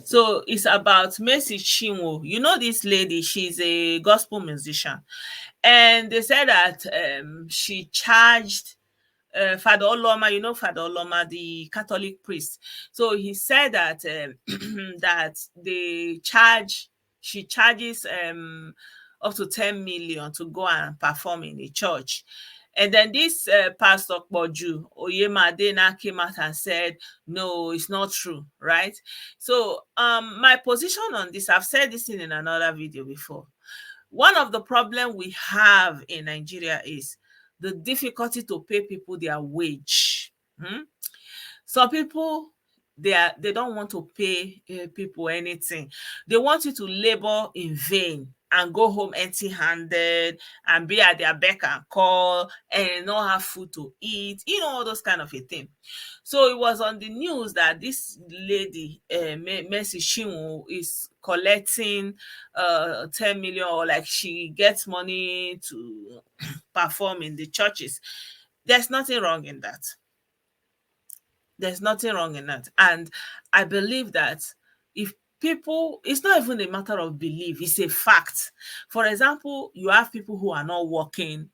So it's about Mercy Chinwo. You know this lady, she's a gospel musician. And they said that she charged Father Oluoma, you know Father Oluoma, the Catholic priest. So he said that that she charges up to 10 million to go and perform in the church. And then this Pastor Boju Oyemade now came out and said, no, it's not true, right? So my position on this, I've said this in another video before. One of the problem we have in Nigeria is the difficulty to pay people their wage. Some people, they don't want to pay people anything. They want you to labor in vain and go home empty-handed and be at their beck and call and not have food to eat, all those kind of a thing. So it was on the news that this lady, Mercy Chinwo, is collecting 10 million, or like she gets money to perform in the churches. There's nothing wrong in that. There's nothing wrong in that. And I believe that if people, it's not even a matter of belief, it's a fact. For example, you have people who are not working,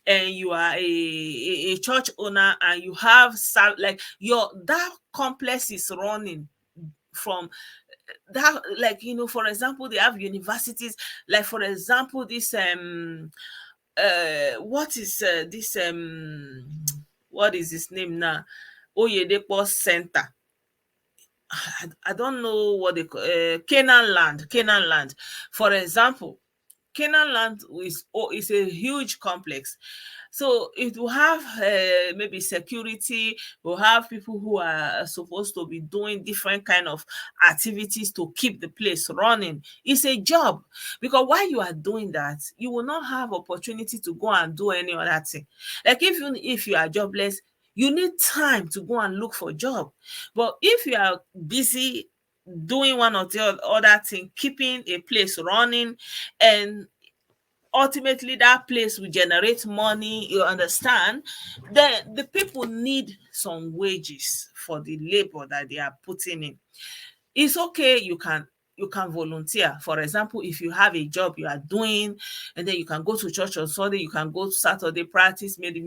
and you are a church owner, and you have like that complex is running from that, like, for example, they have universities, like, for example, this what is this what is his name now, Oyedepo Center. I don't know what they call Canaan Land. For example, Canaan Land is a huge complex. So it will have maybe security, will have people who are supposed to be doing different kind of activities to keep the place running. It's a job, because while you are doing that, you will not have opportunity to go and do any other thing. Like, even if you are jobless, you need time to go and look for a job. But if you are busy doing one or the other thing, keeping a place running, and ultimately that place will generate money, you understand, then the people need some wages for the labor that they are putting in. It's okay, you can volunteer. For example, if you have a job you are doing, and then you can go to church on Sunday, you can go to Saturday practice, maybe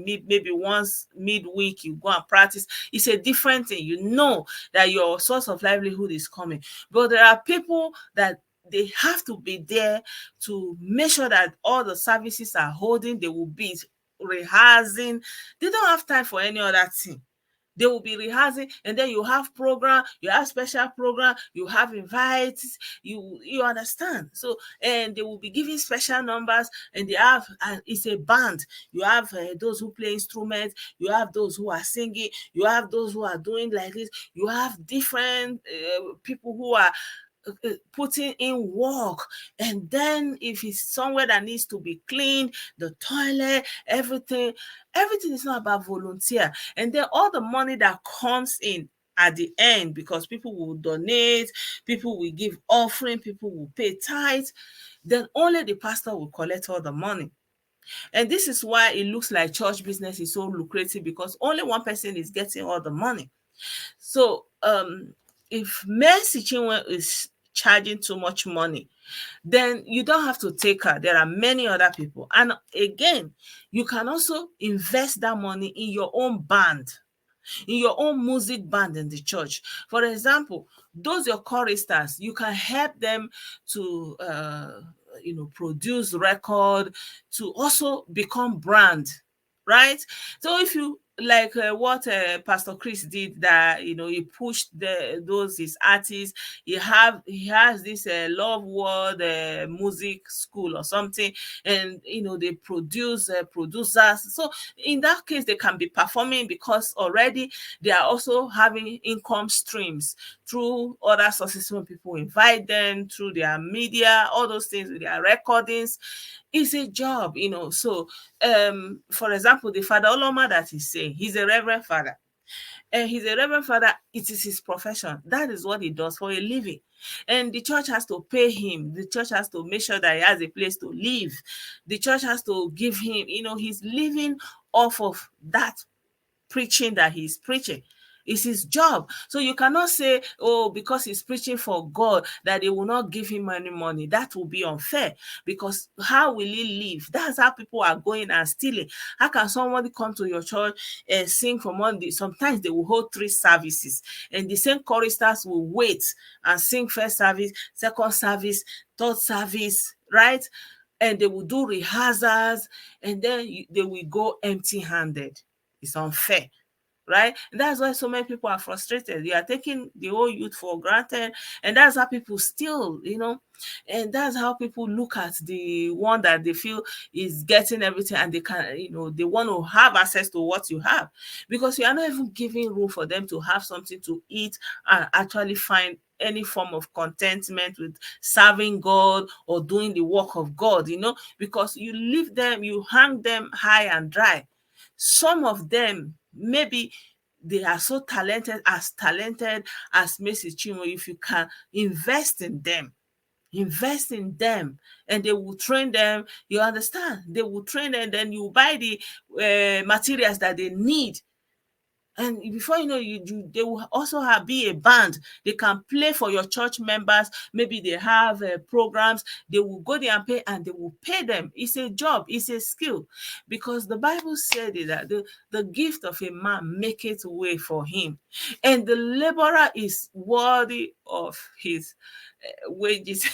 once midweek you go and practice. It's a different thing. You know that your source of livelihood is coming. But there are people that they have to be there to make sure that all the services are holding. They will be rehearsing. They don't have time for any other thing. They will be rehearsing, and then you have program, you have special program, you have invites, you understand. So, and they will be giving special numbers, and they have, and it's a band. You have those who play instruments, you have those who are singing, you have those who are doing like this, you have different people who are putting in work. And then if it's somewhere that needs to be cleaned, the toilet, everything is not about volunteer. And then all the money that comes in at the end, because people will donate, people will give offering, people will pay tithes, then only the pastor will collect all the money. And this is why it looks like church business is so lucrative, because only one person is getting all the money. So if Mercy Chinwe is charging too much money, then you don't have to take her. There are many other people. And again, you can also invest that money in your own band, in your own music band in the church. For example, those your choristers, you can help them to produce record, to also become brand, right? So if you like what Pastor Chris did, that he pushed his artists. He has this Love World music school or something, and they produce producers. So in that case, they can be performing, because already they are also having income streams through other sources when people invite them, through their media, all those things, with their recordings. It's a job. So for example, the Father Oluoma that he's saying, he's a reverend father. And he's a reverend father. It is his profession. That is what he does for a living. And the church has to pay him. The church has to make sure that he has a place to live. The church has to give him, he's living off of that preaching that he's preaching. It's his job. So you cannot say, oh, because he's preaching for God, that they will not give him any money. That will be unfair, because how will he live? That's how people are going and stealing. How can somebody come to your church and sing for Monday? Sometimes they will hold 3 services, and the same choristers will wait and sing first service, second service, third service, right? And they will do rehearsals, and then they will go empty handed. It's unfair, right? And that's why so many people are frustrated. They are taking the whole youth for granted, and that's how people still, and that's how people look at the one that they feel is getting everything, and they can, they want to have access to what you have, because you are not even giving room for them to have something to eat and actually find any form of contentment with serving God or doing the work of God, because you leave them, you hang them high and dry. Some of them, maybe they are so talented as Mrs. Chinwo. If you can invest in them, and they will train them. You understand? They will train them, then you buy the materials that they need, and before you know, they will also be a band. They can play for your church members. Maybe they have programs. They will go there and pay, and they will pay them. It's a job, it's a skill, because the Bible said it, that the gift of a man maketh way for him, and the laborer is worthy of his wages.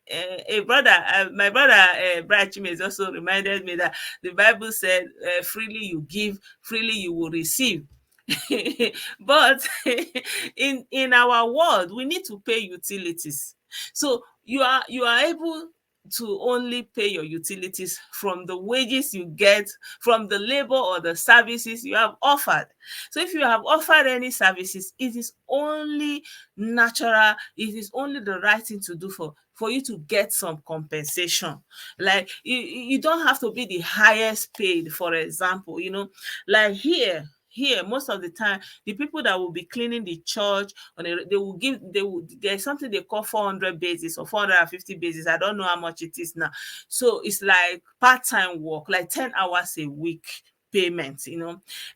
A brother, my brother, Brad Chimes, also reminded me that the Bible said, freely you give, freely you will receive. But in our world, we need to pay utilities. So you are able to only pay your utilities from the wages you get from the labor or the services you have offered. So if you have offered any services, it is only natural, it is only the right thing to do for you to get some compensation. Like, you don't have to be the highest paid, for example, like here most of the time, the people that will be cleaning the church, there's something they call 400 basis or 450 basis. I don't know how much it is now. So it's like part-time work, like 10 hours a week payment,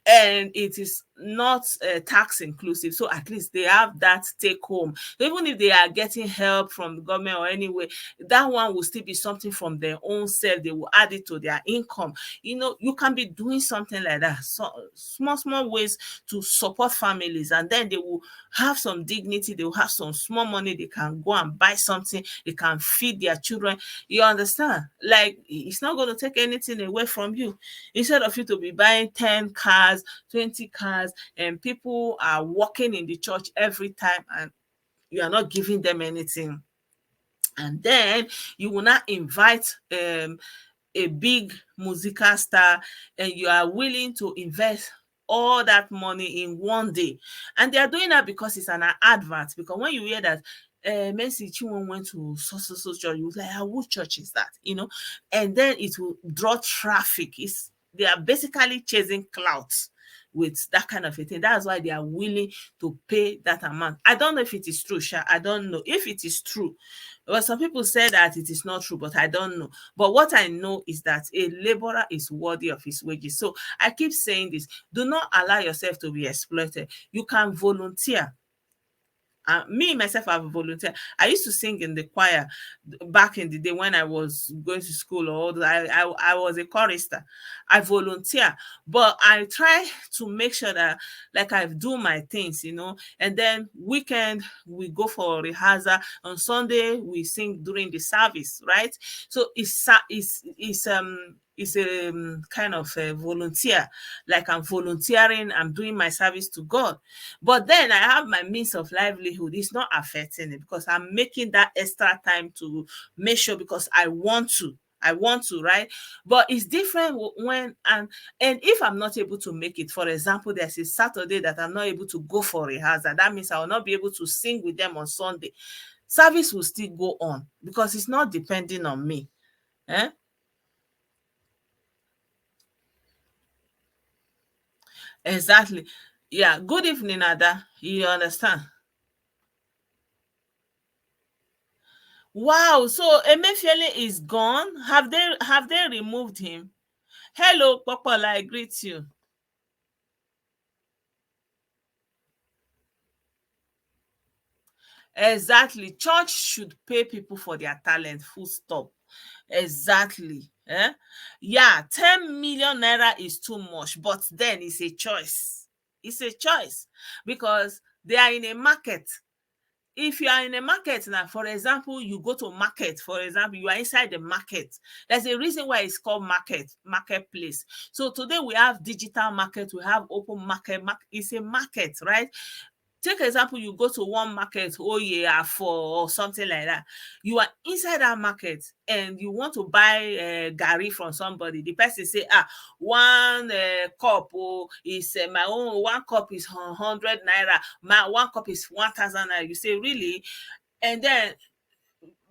and it is not tax inclusive. So at least they have that take home. So even if they are getting help from the government or anyway, that one will still be something from their own self. They will add it to their income. You can be doing something like that. So small ways to support families, and then they will have some dignity. They will have some small money. They can go and buy something. They can feed their children. You understand? Like, it's not going to take anything away from you. Instead of you to be buying 10 cars, 20 cars, and people are working in the church every time, and you are not giving them anything. And then you will not invite a big musical star, and you are willing to invest all that money in one day. And they are doing that because it's an advert. Because when you hear that Mercy Chinwo went to so church, you like, which church is that? And then it will draw traffic. They are basically chasing clouds with that kind of a thing. That's why they are willing to pay that amount. I don't know if it is true, Sha. I don't know if it is true. Well, some people say that it is not true, but I don't know. But what I know is that a laborer is worthy of his wages. So I keep saying this: do not allow yourself to be exploited. You can volunteer. Me myself, I've volunteered. I used to sing in the choir back in the day when I was going to school, or I was a chorister. I volunteer, but I try to make sure that, like, I do my things, and then weekend we go for rehearsal. On Sunday we sing during the service, right? So it's a kind of a volunteer, like I'm volunteering, I'm doing my service to God. But then I have my means of livelihood. It's not affecting it, because I'm making that extra time to make sure, because I want to, right? But it's different when, and if I'm not able to make it, for example, there's a Saturday that I'm not able to go for rehearsal. That means I will not be able to sing with them on Sunday. Service will still go on, because it's not depending on me. Eh? Exactly. Yeah. Good evening, Ada. You understand? Wow. So Emefiele is gone. Have they removed him? Hello, Popola. I greet you. Exactly. Church should pay people for their talent, full stop. Exactly. Eh? Yeah, 10 million naira is too much, but then it's a choice. It's a choice because they are in a market. If you are in a market now, for example, you go to market, for example, you are inside the market. There's a reason why it's called marketplace. So today we have digital market, we have open market. It's a market, right? Take example, you go to one market, oh yeah, for or something like that. You are inside that market and you want to buy garri from somebody. The person say, one cup is my own, one cup is 100 naira, my one cup is 1,000 naira. You say, really? And then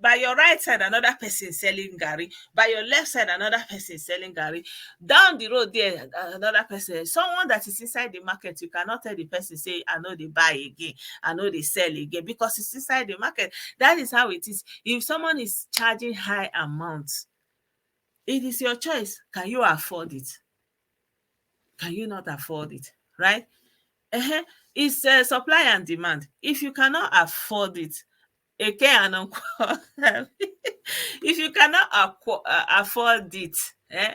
by your right side another person selling garri, by your left side another person selling garri, down the road there another person, someone that is inside the market. You cannot tell the person say, I know they buy again, I know they sell again, because it's inside the market. That is how it is. If someone is charging high amounts, it is your choice. Can you afford it? Can you not afford it? Right? uh It's supply and demand. If you cannot afford it, eke and unquote, if you cannot afford it, eh,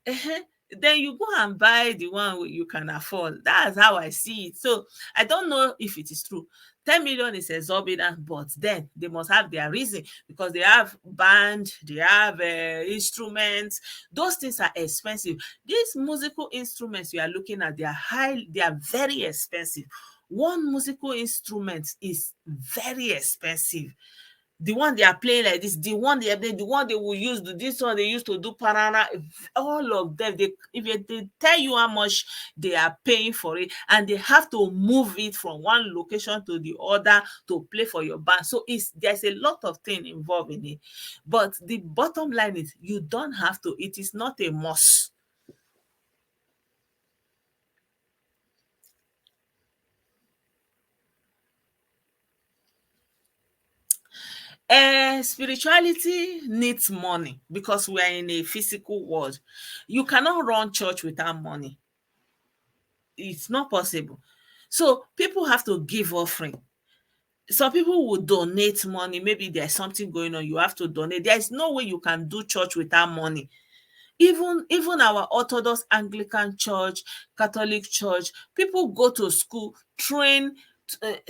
eh, then you go and buy the one you can afford. That's how I see it. So I don't know if it is true. 10 million is exorbitant, but then they must have their reason, because they have band, they have instruments. Those things are expensive. These musical instruments you are looking at, they are very expensive. One musical instrument is very expensive. The one they are playing like this, the one they will use, this one they used to do parana, all of them, they tell you how much they are paying for it, and they have to move it from one location to the other to play for your band. So there's a lot of things involved in it. But the bottom line is, you don't have to. It is not a must. Spirituality needs money, because we are in a physical world. You cannot run church without money. It's not possible. So people have to give offering. Some people will donate money. Maybe there's something going on, you have to donate. There is no way you can do church without money. Even our Orthodox Anglican church, Catholic church, people go to school, train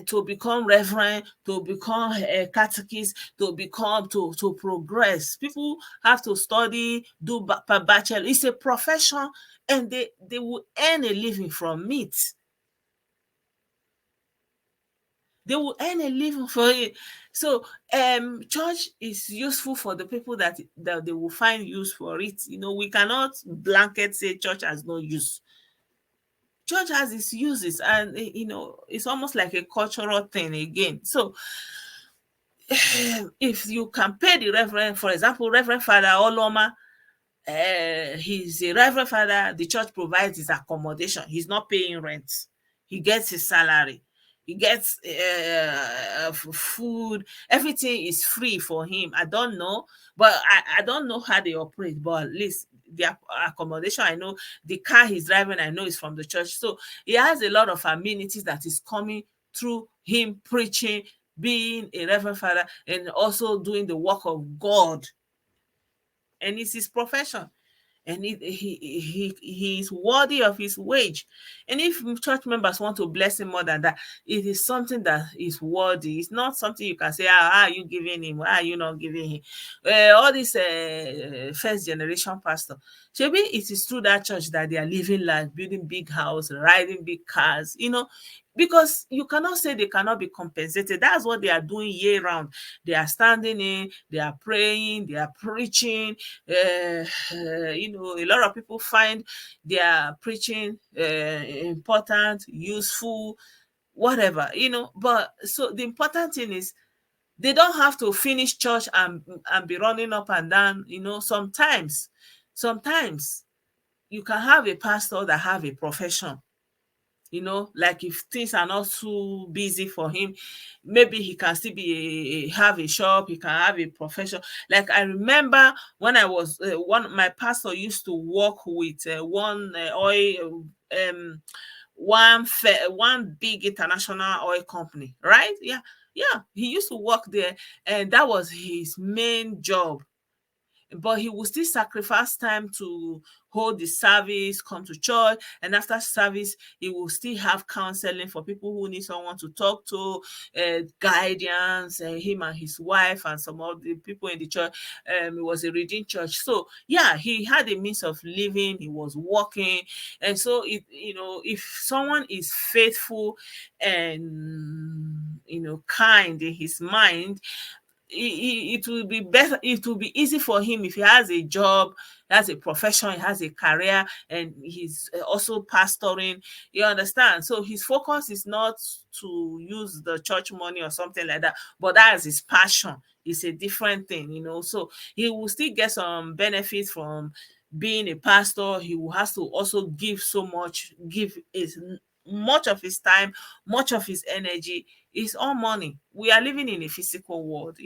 to become reverend, to become a catechist, to progress. People have to study, do bachelor. It's a profession, and they will earn a living from it. They will earn a living for it. So church is useful for the people that they will find use for it. We cannot blanket say church has no use. Church has its uses, and it's almost like a cultural thing again. So if you can pay the reverend, for example, Reverend Father Oluoma, he's a reverend father. The church provides his accommodation. He's not paying rent. He gets his salary. He gets food. Everything is free for him. I don't know, but I don't know how they operate. But at least the accommodation, I know. The car he's driving, I know, is from the church. So he has a lot of amenities that is coming through him preaching, being a reverend father, and also doing the work of God. And it's his profession, and he's worthy of his wage. And if church members want to bless him more than that, it is something that is worthy. It's not something you can say, how are you giving him, why are you not giving him? All these first generation pastor, maybe it is through that church that they are living life, building big house, riding big cars, because you cannot say they cannot be compensated. That's what they are doing year round. They are standing in, they are praying, they are preaching. A lot of people find their preaching important, useful, whatever. But so the important thing is, they don't have to finish church and be running up and down. Sometimes you can have a pastor that have a profession. Like if things are not too busy for him, maybe he can still have a shop, he can have a profession. Like I remember when I was my pastor used to work with one oil one big international oil company, right? Yeah. Yeah, he used to work there, and that was his main job. But he will still sacrifice time to hold the service, come to church, and after service, he will still have counseling for people who need someone to talk to, guidance, him and his wife and some of the people in the church. It was a reading church. So yeah, he had a means of living, he was working. And so if someone is faithful and kind in his mind, it will be better, it will be easy for him if he has a job, has a profession, he has a career, and he's also pastoring. You understand? So his focus is not to use the church money or something like that, but that is his passion. It's a different thing. So he will still get some benefits from being a pastor. He will have to also give is much of his time, much of his energy. Is all money. We are living in a physical world.